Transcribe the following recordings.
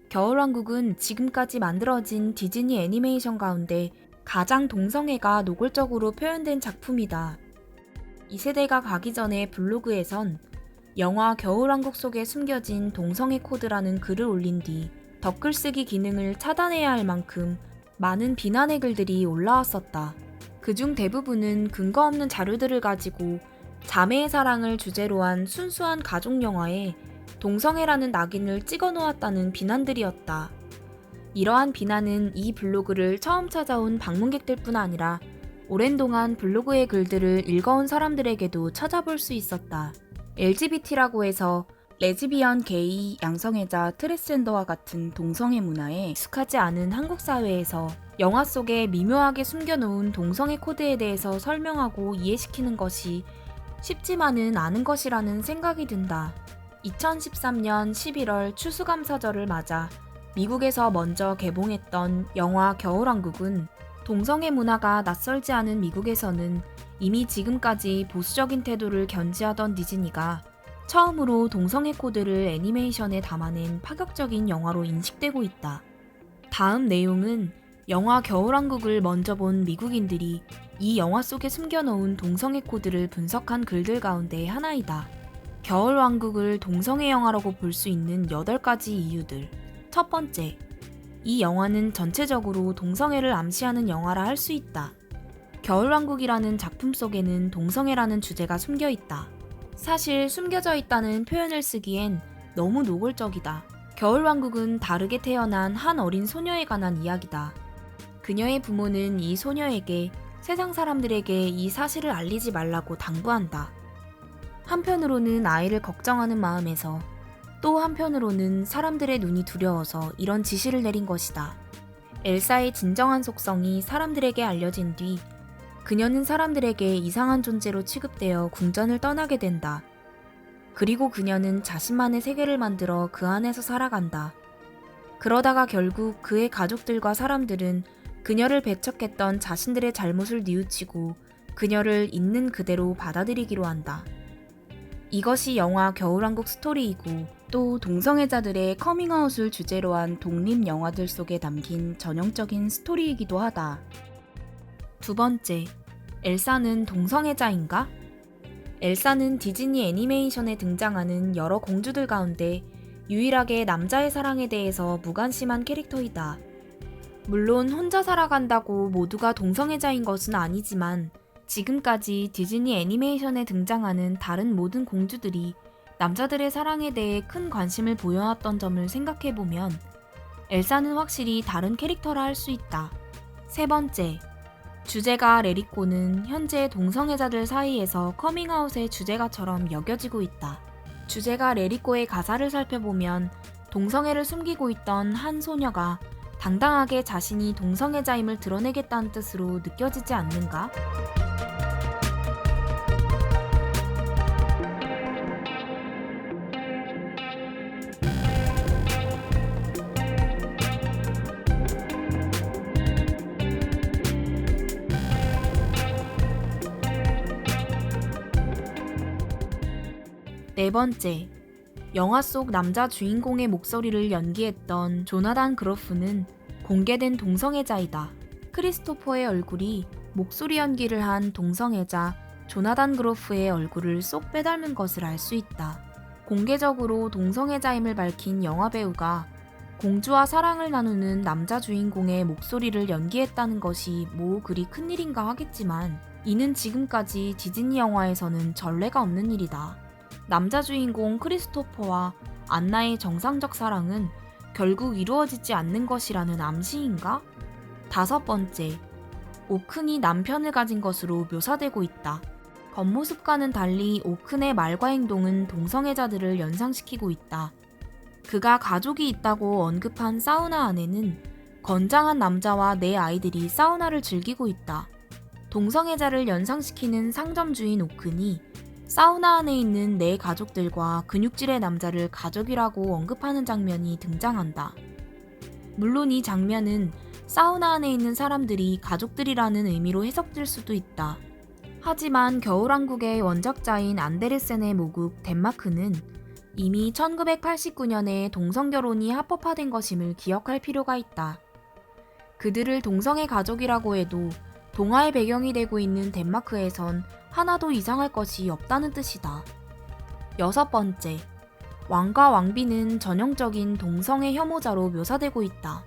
겨울왕국은 지금까지 만들어진 디즈니 애니메이션 가운데 가장 동성애가 노골적으로 표현된 작품이다. 2세대가 가기 전에 블로그에선 영화 겨울왕국 속에 숨겨진 동성애 코드라는 글을 올린 뒤 댓글 쓰기 기능을 차단해야 할 만큼 많은 비난의 글들이 올라왔었다. 그중 대부분은 근거 없는 자료들을 가지고 자매의 사랑을 주제로 한 순수한 가족 영화에 동성애라는 낙인을 찍어 놓았다는 비난들이었다. 이러한 비난은 이 블로그를 처음 찾아온 방문객들뿐 아니라 오랜 동안 블로그의 글들을 읽어온 사람들에게도 찾아볼 수 있었다. LGBT라고 해서 레즈비언, 게이, 양성애자, 트랜스젠더와 같은 동성애 문화에 익숙하지 않은 한국 사회에서 영화 속에 미묘하게 숨겨놓은 동성애 코드에 대해서 설명하고 이해시키는 것이 쉽지만은 않은 것이라는 생각이 든다. 2013년 11월 추수감사절을 맞아 미국에서 먼저 개봉했던 영화 겨울왕국은 동성애 문화가 낯설지 않은 미국에서는 이미 지금까지 보수적인 태도를 견지하던 디즈니가 처음으로 동성애 코드를 애니메이션에 담아낸 파격적인 영화로 인식되고 있다. 다음 내용은 영화 겨울왕국을 먼저 본 미국인들이 이 영화 속에 숨겨놓은 동성애 코드를 분석한 글들 가운데 하나이다. 겨울왕국을 동성애 영화라고 볼 수 있는 8가지 이유들. 첫 번째, 이 영화는 전체적으로 동성애를 암시하는 영화라 할 수 있다. 겨울왕국이라는 작품 속에는 동성애라는 주제가 숨겨 있다. 사실 숨겨져 있다는 표현을 쓰기엔 너무 노골적이다. 겨울왕국은 다르게 태어난 한 어린 소녀에 관한 이야기다. 그녀의 부모는 이 소녀에게 세상 사람들에게 이 사실을 알리지 말라고 당부한다. 한편으로는 아이를 걱정하는 마음에서 또 한편으로는 사람들의 눈이 두려워서 이런 지시를 내린 것이다. 엘사의 진정한 속성이 사람들에게 알려진 뒤 그녀는 사람들에게 이상한 존재로 취급되어 궁전을 떠나게 된다. 그리고 그녀는 자신만의 세계를 만들어 그 안에서 살아간다. 그러다가 결국 그의 가족들과 사람들은 그녀를 배척했던 자신들의 잘못을 뉘우치고 그녀를 있는 그대로 받아들이기로 한다. 이것이 영화 겨울왕국 스토리이고 또 동성애자들의 커밍아웃을 주제로 한 독립 영화들 속에 담긴 전형적인 스토리이기도 하다. 두 번째, 엘사는 동성애자인가? 엘사는 디즈니 애니메이션에 등장하는 여러 공주들 가운데 유일하게 남자의 사랑에 대해서 무관심한 캐릭터이다. 물론 혼자 살아간다고 모두가 동성애자인 것은 아니지만 지금까지 디즈니 애니메이션에 등장하는 다른 모든 공주들이 남자들의 사랑에 대해 큰 관심을 보여왔던 점을 생각해보면 엘사는 확실히 다른 캐릭터라 할 수 있다. 세 번째, 주제가 레리코는 현재 동성애자들 사이에서 커밍아웃의 주제가처럼 여겨지고 있다. 주제가 레리코의 가사를 살펴보면 동성애를 숨기고 있던 한 소녀가 당당하게 자신이 동성애자임을 드러내겠다는 뜻으로 느껴지지 않는가? 네 번째, 영화 속 남자 주인공의 목소리를 연기했던 조나단 그로프는 공개된 동성애자이다. 크리스토퍼의 얼굴이 목소리 연기를 한 동성애자 조나단 그로프의 얼굴을 쏙 빼닮은 것을 알 수 있다. 공개적으로 동성애자임을 밝힌 영화배우가 공주와 사랑을 나누는 남자 주인공의 목소리를 연기했다는 것이 뭐 그리 큰일인가 하겠지만 이는 지금까지 디즈니 영화에서는 전례가 없는 일이다. 남자 주인공 크리스토퍼와 안나의 정상적 사랑은 결국 이루어지지 않는 것이라는 암시인가? 다섯 번째, 오큰이 남편을 가진 것으로 묘사되고 있다. 겉모습과는 달리 오큰의 말과 행동은 동성애자들을 연상시키고 있다. 그가 가족이 있다고 언급한 사우나 안에는 건장한 남자와 내 아이들이 사우나를 즐기고 있다. 동성애자를 연상시키는 상점 주인 오큰이 사우나 안에 있는 내 가족들과 근육질의 남자를 가족이라고 언급하는 장면이 등장한다. 물론 이 장면은 사우나 안에 있는 사람들이 가족들이라는 의미로 해석될 수도 있다. 하지만 겨울왕국의 원작자인 안데르센의 모국 덴마크는 이미 1989년에 동성결혼이 합법화된 것임을 기억할 필요가 있다. 그들을 동성애 가족이라고 해도 동화의 배경이 되고 있는 덴마크에선 하나도 이상할 것이 없다는 뜻이다. 6번째, 왕과 왕비는 전형적인 동성애 혐오자로 묘사되고 있다.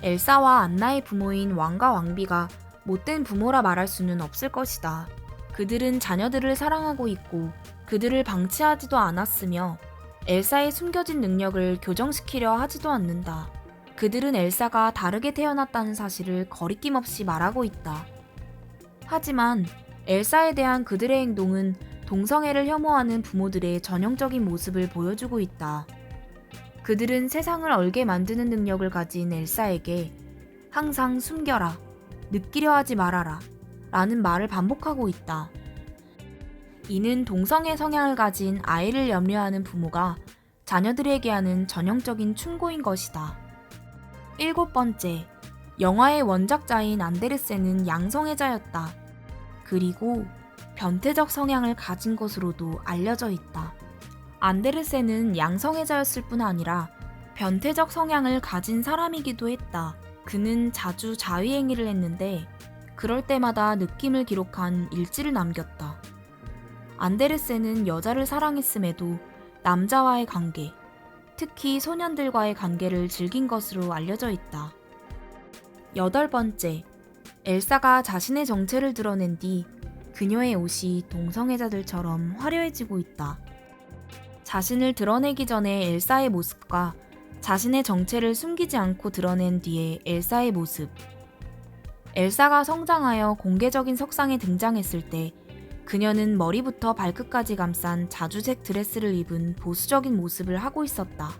엘사와 안나의 부모인 왕과 왕비가 못된 부모라 말할 수는 없을 것이다. 그들은 자녀들을 사랑하고 있고 그들을 방치하지도 않았으며 엘사의 숨겨진 능력을 교정시키려 하지도 않는다. 그들은 엘사가 다르게 태어났다는 사실을 거리낌 없이 말하고 있다. 하지만 엘사에 대한 그들의 행동은 동성애를 혐오하는 부모들의 전형적인 모습을 보여주고 있다. 그들은 세상을 얼게 만드는 능력을 가진 엘사에게 항상 숨겨라, 느끼려 하지 말아라 라는 말을 반복하고 있다. 이는 동성애 성향을 가진 아이를 염려하는 부모가 자녀들에게 하는 전형적인 충고인 것이다. 7번째, 영화의 원작자인 안데르센은 양성애자였다. 그리고 변태적 성향을 가진 것으로도 알려져 있다. 안데르센은 양성애자였을 뿐 아니라 변태적 성향을 가진 사람이기도 했다. 그는 자주 자위행위를 했는데 그럴 때마다 느낌을 기록한 일지를 남겼다. 안데르센은 여자를 사랑했음에도 남자와의 관계, 특히 소년들과의 관계를 즐긴 것으로 알려져 있다. 8번째, 엘사가 자신의 정체를 드러낸 뒤 그녀의 옷이 동성애자들처럼 화려해지고 있다. 자신을 드러내기 전에 엘사의 모습과 자신의 정체를 숨기지 않고 드러낸 뒤에 엘사의 모습. 엘사가 성장하여 공개적인 석상에 등장했을 때 그녀는 머리부터 발끝까지 감싼 자주색 드레스를 입은 보수적인 모습을 하고 있었다.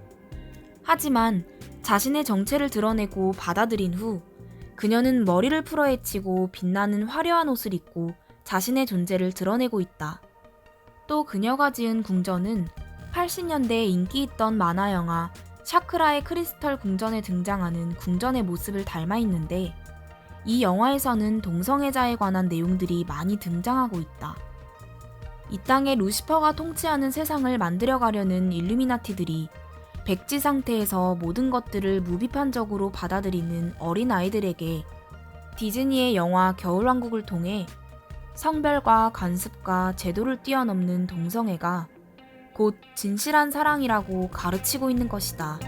하지만 자신의 정체를 드러내고 받아들인 후 그녀는 머리를 풀어헤치고 빛나는 화려한 옷을 입고 자신의 존재를 드러내고 있다. 또 그녀가 지은 궁전은 80년대에 인기 있던 만화 영화 샤크라의 크리스털 궁전에 등장하는 궁전의 모습을 닮아 있는데 이 영화에서는 동성애자에 관한 내용들이 많이 등장하고 있다. 이 땅에 루시퍼가 통치하는 세상을 만들어가려는 일루미나티들이 백지 상태에서 모든 것들을 무비판적으로 받아들이는 어린 아이들에게 디즈니의 영화 겨울왕국을 통해 성별과 관습과 제도를 뛰어넘는 동성애가 곧 진실한 사랑이라고 가르치고 있는 것이다.